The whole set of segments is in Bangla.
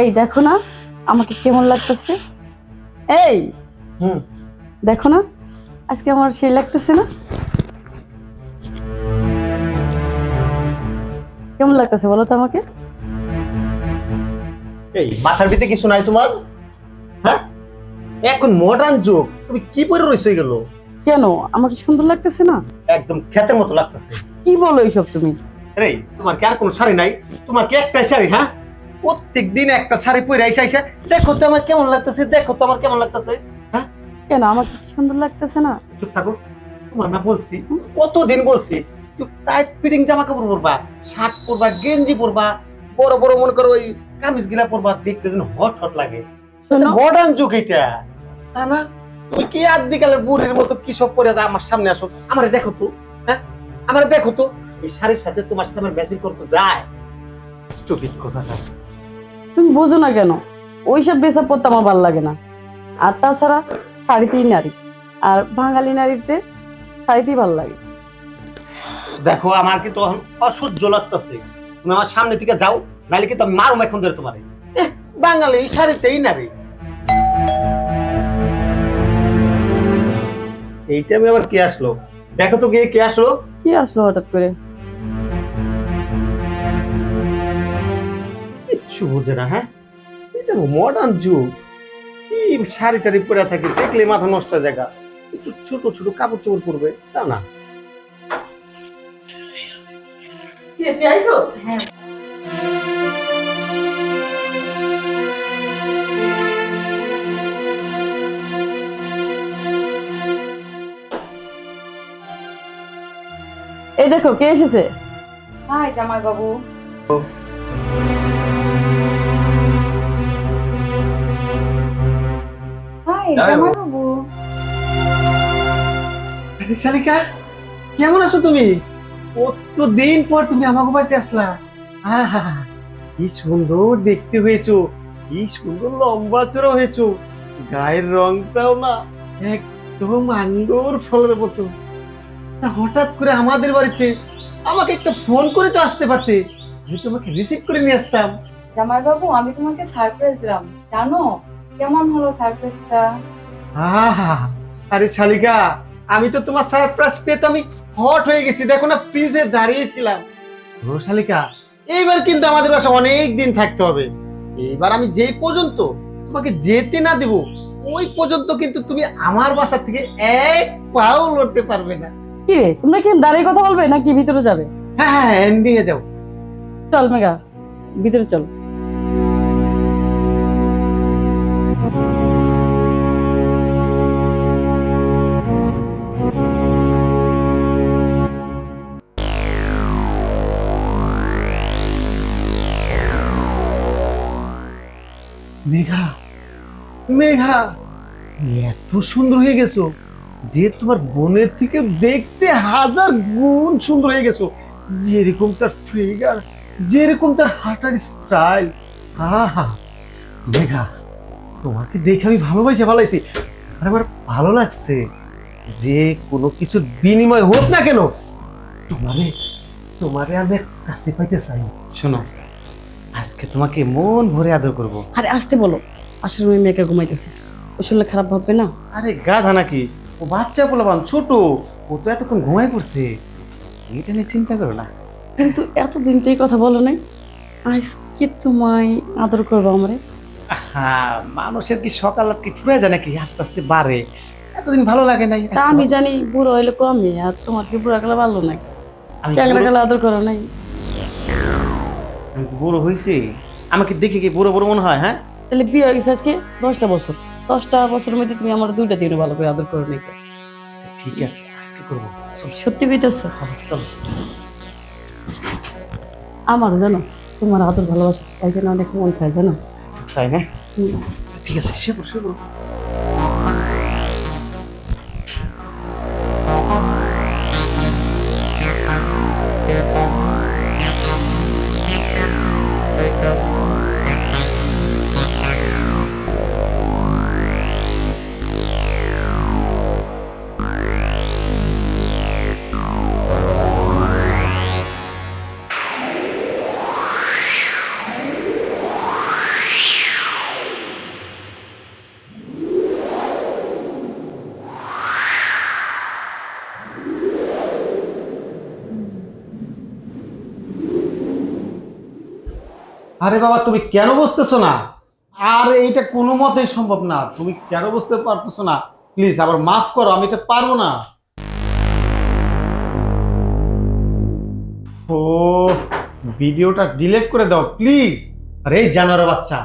এই দেখো না আমাকে কেমন লাগতেছে। এই দেখো না আজকে আমার সেই লাগতেছে না? কেমন লাগতেছে বলো তো আমাকে? এই মাথার ভিতরে কিছু নাই তোমার? হ্যাঁ, এখন মডার্ন যুগ, তুমি কি পরে রইছো গেল? কেন আমাকে সুন্দর লাগতেছে না? একদম ক্ষেতের মতো লাগতেছে। কি বলো এইসব তুমি? এই তোমার কি আর কোনো শাড়ি নাই? তোমার কি একটাই শাড়ি? হ্যাঁ, প্রত্যেকদিন একটা শাড়ি পরে আইসা দেখো তো আমার কেমন লাগতেছে, দেখো তো আমার কেমন লাগতেছে। হ্যাঁ, কেন আমাকে সুন্দর লাগতেছে না? চুপ থাকো। তোমার না বলছি, কতদিন বলছি একটু টাইট ফিটিং জামা কাপড় পরবা, শার্ট পরবা, গেঞ্জি পরবা, বড় বড় মনে করো ওই কামিজ গিলা পরবা, দেখতে যেন হট হট লাগে। মডার্ন যুগ এটা, তা না? তুমি কি আদিকালের বুড়ির মতো কি সব পরে আমার সামনে আসো? আমারে দেখো তো, হ্যাঁ আমারে দেখো তো, এই শাড়ির সাথে তোমার সাথে আমার ম্যাচিং করতে যায়? স্টুপিড কথা। তুমি বোঝো না কেন? ওইসব ড্রেসআপ পরতে আমার ভালো লাগে না। আর তাছাড়া শাড়িতেই নারী, আর বাঙালি নারীদের শাড়িতেই ভালো লাগে। দেখো আমার কি তখন অসহ্য লাগতেছে, তুমি আমার সামনে থেকে যাও, নাইলে কিন্তু আমি মারুম এখন ধরে তোমারে। বাঙালি শাড়িতেই নারী, এইটা আমি আবার কে আসলো? দেখো তো কে আসলো? কি আসলো হঠাৎ করে? কিচ্ছু বোঝে না। হ্যাঁ, এটা মডার্ন যুগ, কি শাড়ি টাড়ি পরে থাকে, দেখলে মাথা নষ্ট জায়গা। একটু ছোট ছোট কাপড় চোপড় পরবে, তা না? হ্যাঁ। এই দেখো কে এসেছে। হাই জামাই বাবু। হাই জামাই বাবু। শালিকা, কেমন আছো তুমি? কতদিন পর তুমি আমাকে বাড়িতে আসলা। আহা, কি সুন্দর দেখতে হয়েছো, কি সুন্দর লম্বা চড়া হয়েছো, গায়ের রংটাও না একদম আঙ্গুর ফলের মতো। হঠাৎ করে আমাদের বাড়িতে আমাকে একটা ফোন করে তো আসতে পারতে, আমি তোমাকে রিসিভ করে নিয়ে আসতাম। জামাই বাবু আমি তোমাকে সারপ্রাইজ দিলাম, জানো কেমন হলো সারপ্রাইজটা? আহা, আরে শালিকা, আমি তো তোমার সারপ্রাইজ পেয়ে তো আমি হট হয়ে গেছি। দেখো না, ফ্রিজে দাঁড়িয়েছিলাম। ও শালিকা, এইবার কিন্তু আমাদের বাসা অনেক দিন থাকতে হবে। এইবার আমি যে পর্যন্ত তোমাকে যেতে না দেব, ওই পর্যন্ত কিন্তু তুমি আমার বাসা থেকে এক পাও লড়তে পারবে না। কি রে, তোমরা কি দাঁড়িয়ে কথা বলবে নাকি ভিতরে যাবে? হ্যাঁ হ্যাঁ, এন্ডিং এ যাও। চল মেঘা, ভিতরে চল। মেঘা, মেঘা, এত সুন্দর হয়ে গেছো যে তোমার বোনের থেকে দেখতে 1000 গুণ সুন্দর হয়ে গেছো। যেরকম তার ফিগার, যেরকম তার হাঁটার স্টাইল, আহা মেঘা, তোমাকে দেখে আমি ভালোবাসি। আর আমার ভালো লাগছে যে কোনো কিছুর বিনিময় হোক না কেন, তোমারে তোমারে আমি কাছে পাইতে চাই। শোনো, আজকে তোমাকে মন ভরে আদর করব। আরে আসতে বলো, আসলে আমি মেয়েকে ঘুমাইতেছি, ওর শরীর খারাপ ভাববে না? আরে গাধা নাকি, ও বাচ্চা পোলাপান, ছোট, ও তো এতক্ষণ ঘুমাই পড়ছে, এটা নিয়ে চিন্তা করো না। কিন্তু এতদিন তো এই কথা বলো নাই, আজকে তোমায় আদর করবো আমারে। হ্যাঁ, মানুষের কি সকাল কি ফুরে যায় নাকি, আস্তে আস্তে বাড়ে। এতদিন ভালো লাগে নাই। তা আমি জানি বুড়ো হইলে কমে, আর তোমার কি বুড়া গেলে ভালো নাকি? চ্যাংরা গেলে আদর করো নাই? আমি বুড়ো হয়েছি, আমাকে দেখে কি বুড়ো বুড়ো মনে হয়? হ্যাঁ, তাহলে বিয়ে হয়ে গেছে আজকে 10টা বছর, 10টা বছরের মধ্যে তুমি আমার 2টা দিনে ভালো করে আদর করো নাকি? ঠিক আছে, আজকে করবো। সত্যি কইতেছো? চলো, আমারও জানো তোমার আদর ভালোবাসা তাই জন্য অনেক মন চায়, জানো? তাই না? ঠিক আছে, শুভ। আরে বাবা তুমি কেন বুঝতেছো না? আর এইটা কোনো মতেই সম্ভব না, তুমি কেন বুঝতে পারতেছো না? প্লিজ আবার মাফ করো, আমি এটা পারবো না। ও, ভিডিওটা ডিলিট করে দাও প্লিজ। আরে জানোয়ার বাচ্চা,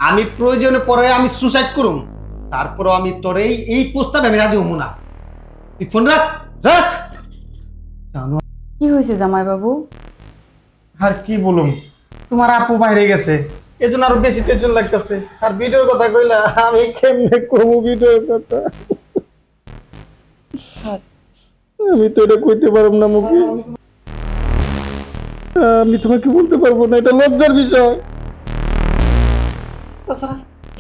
আমি প্রয়োজনে পরে আমি সুসাইড করুম, তারপরও আমি তোর এই প্রস্তাবে আমি রাজি হবো না। তুই ফোন রাখ, রাখ। কি হয়েছে জামাই বাবু? আর কি বলুম, তোমার আপু বাইরে গেছে, এজন্য আরো বেশি টেনশন লাগতেছে। আর ভিডিওর কথা কইলা, আমি কেমনে কমু ভিডিওর কথা? আমি তো এটা কইতে পারব না মুখে, আমি তোমাকে বলতে পারবো না, এটা লজ্জার বিষয়। তাছাড়া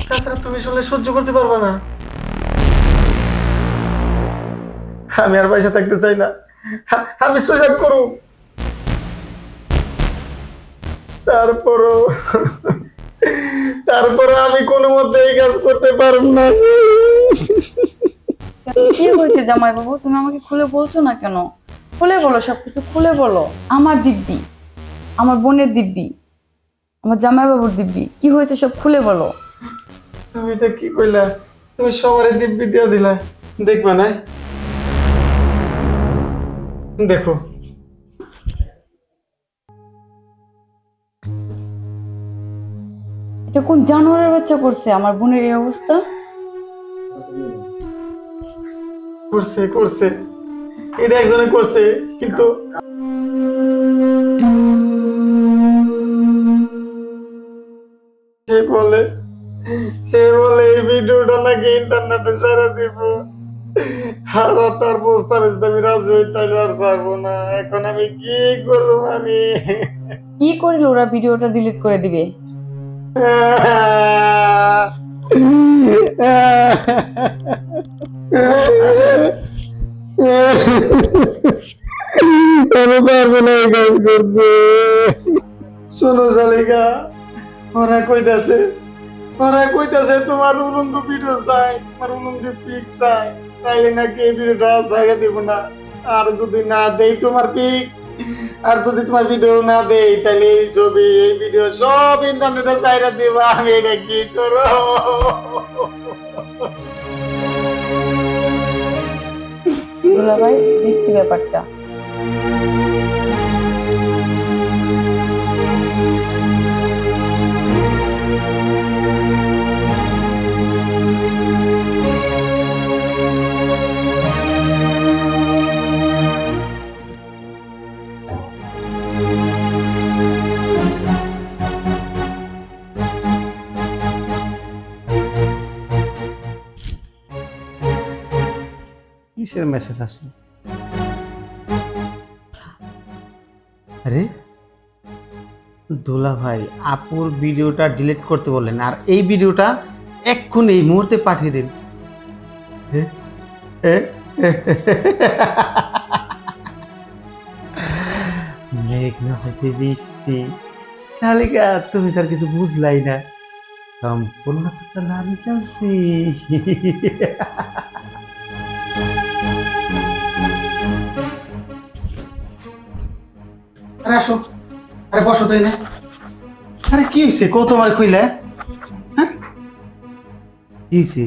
তাছাড়া তুমি শুনলে সহ্য করতে পারবে না। আমি আর পয়সা থাকতে চাই না, আমি সুসাইড করব। তারপরও তারপরে আমি কোনো মতে এই কাজ করতে পারব না। কি হয়েছে জামাই বাবু, তুমি আমাকে খুলে বলছো না কেন? খুলে বলো, সবকিছু খুলে বলো। আমার দিব্যি, আমার বোনের দিব্যি, আমার জামাই বাবুর দিব্যি, কি হয়েছে সব খুলে বলো। তুমি এটা কি কইলা? তুমি সবারই দিব্যি দিয়া দিলা, দেখবা না? দেখো, এটা কোন জানোয়ারের বাচ্চা করছে আমার বোনের এই অবস্থা? করছে করছে, এটা একজনে করছে, কিন্তু সে বলে এই ভিডিওটা নাকি ইন্টারনেটে ছেড়ে দিব। আর তার প্রস্তাবে যদি আমি রাজি হই তাহলে আর ছাড়বো না। এখন আমি কি করবো? আমি কি করিল ওরা ভিডিওটা ডিলিট করে দিবে? আমি পারবো না এই কাজ করতে। শোনো শালিকা, ওরা কইতাছে তোমার উলঙ্গ ভিডিও চাই, তোমার উলঙ্গ পিক চাই, তাইলে নাকি এই ভিডিওটা ছাইড়া দিব না। আর যদি না দেই তোমার পিক, আর যদি তোমার ভিডিও না দেই, তাহলে এই ছবি এই ভিডিও সব ইন্টারনেটে ছাইড়া দিব। আমি এটা কি করব? দুলা ভাই, দেখছি ব্যাপারটা। কিসের মেসেজ আসলো? আরে দোলা ভাই, আপুর ভিডিওটা ডিলিট করতে বললেন, আর এই ভিডিওটা এক্ষুনি এই মুহূর্তে পাঠিয়ে দিন। মেঘ না হইতে বৃষ্টি, শালিকা তুমি তার কিছু বুঝলাই না, সম্পূর্ণ আমি চাচ্ছি। আরে আসো, আরে বসো তাই না। আরে কি হয়েছে কত তোমার কইলে? হ্যাঁ কি হয়েছে?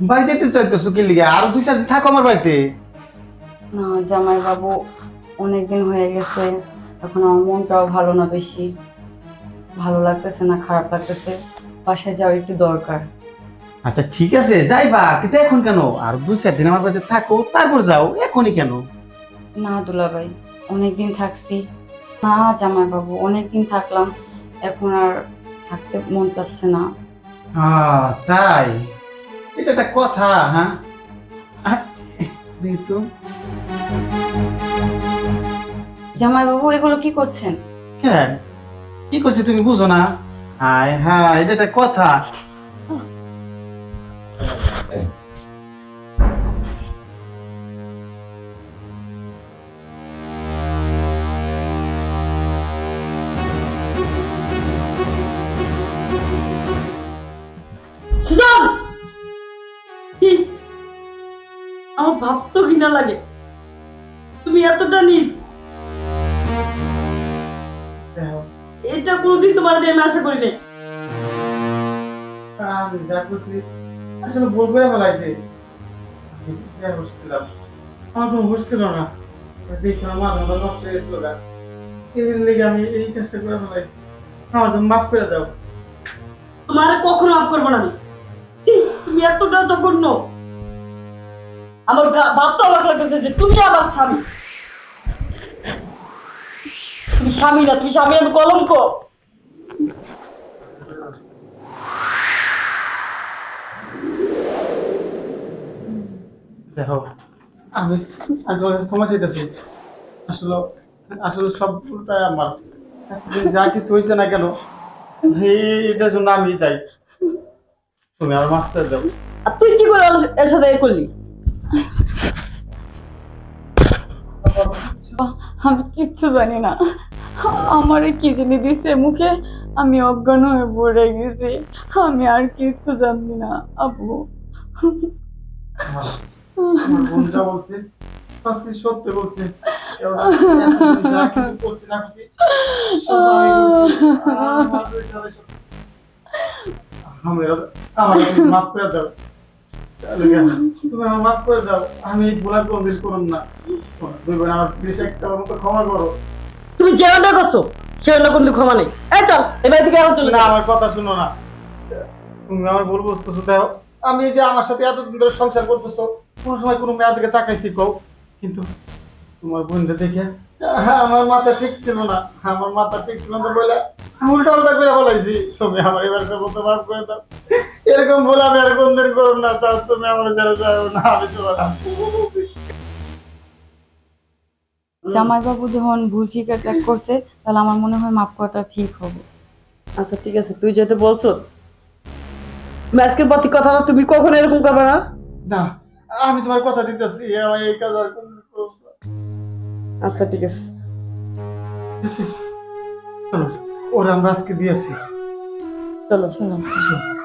বাড়ি যেতে চাইতেছো কি লিগে? আর 2-4 দিন থাকো আমার বাড়িতে। না জামাই বাবু, অনেকদিন হয়ে গেছে, এখন আমার মনটাও ভালো না, বেশি ভালো লাগতেছে না, খারাপ লাগতেছে, বাসায় যাওয়ার একটু দরকার। আচ্ছা ঠিক আছে যাইবা, কিন্তু এখন কেন? আর 2-4 দিন আমার বাড়িতে থাকো, তারপর যাও, এখনই কেন? না দুলা ভাই, অনেকদিন থাকছি। না জামাই বাবু, অনেকদিন থাকলাম, এখন আর থাকতে মন চাচ্ছে না। তাই? এটা একটা কথা? হ্যাঁ দেখি তো। জামাই বাবু, এগুলো কি করছেন? কেন কি করছে তুমি বুঝো না? হায় হায়, এটা একটা কথা? সুজন, কি আমার ভাবতো ঘৃণা লাগে, তুমি এতটা নিস। এই এটা কোনোদিন তোমার দিয়ে আমি আশা করিনি। আমি যা করছি আসলে ভুল করে ফেলাইছি। আমি প্রেম করছিলাম, আমার কোনো হুঁশ ছিল না। দেখে আমার মাথা নষ্ট হয়ে গেছিল গা। এই লেগে আমি এই কাজটা করে ফেলাইছি। আমার তুমি মাফ করে দাও। তোমার কখনো মাফ করবো না আমি। তুমি এতটা জঘন্য। আমার ভাবতে অবাক লাগতেছে যে তুমি আমার স্বামী। তুমি স্বামী না, তুমি স্বামী, আমি কলঙ্ক। দেখো, আমি আমি তোমার কাছে ক্ষমা চাইতেছি। আসলে আসলে সব ভুলটাই আমার। এতদিন যা কিছু হয়েছে না কেন, এটার জন্য আমি দায়ী। তুমি আমার মাফ করে দাও। আর তুই কি করে এর সাথে এ করলি? আমি কিচ্ছু জানি না, আমারে কি জানি দিছে মুখে, আমি অজ্ঞান হয়ে পড়ে গেছি। আমি আর কিচ্ছু জানি না আপু। আমার বোন যা বলছে সব কিছু সত্যি বলছে। এতদিন যা কিছু করছি না করছি, সব আমি করছি। আমার দোষ, আমি সব করছি। আমার তুমি মাফ করে দাও। তুমি আমার মাফ করে দাও। আমি এই ভুল আর কোনদিন করুন না। দুই বোন আমার প্লিজ একটা মতো ক্ষমা করো। তুমি যেটা করছো সেটা কিন্তু ক্ষমা নেই। এই চল এবার থেকে এখন চলে না, যা। আমার কথা শুনো না। তুমি আমার ভুল বুঝতেছো। দেখো, আমি এই যে আমার সাথে এতদিন ধরে সংসার করতেছো, কোনো সময় কোনো মেয়ের দিকে তাকাইছি কও? কিন্তু তোমার বোনটা দেখে আমার মাথা ঠিক ছিল না। আমার মাথা ঠিক ছিল না বলে উল্টা উল্টা করে বলাইছি। তুমি আমার এবার মতো মাফ করে দাও। এরকম ভুল আমি আর কোনদিন করব না। তাও তুমি আমার ছেড়ে যাও না। আমি তোমার হাত ধরে বলছি। জামাইবাবু যখন ভুল স্বীকার ত্যাগ করছে, তাহলে আমার মনে হয় মাফ করাটা ঠিক হবে। আচ্ছা ঠিক আছে, তুই যেতে বলছো, আজকের প্রতি কথা তুমি কখনো এরকম করবে না। না, আমি তোমার কথা দিতেছি, আমার এই কাজ আর কোনদিন করব না। আচ্ছা ঠিক আছে, চলো, ওরা আমরা আজকে দিয়েছি। চলো। চলো। চলো।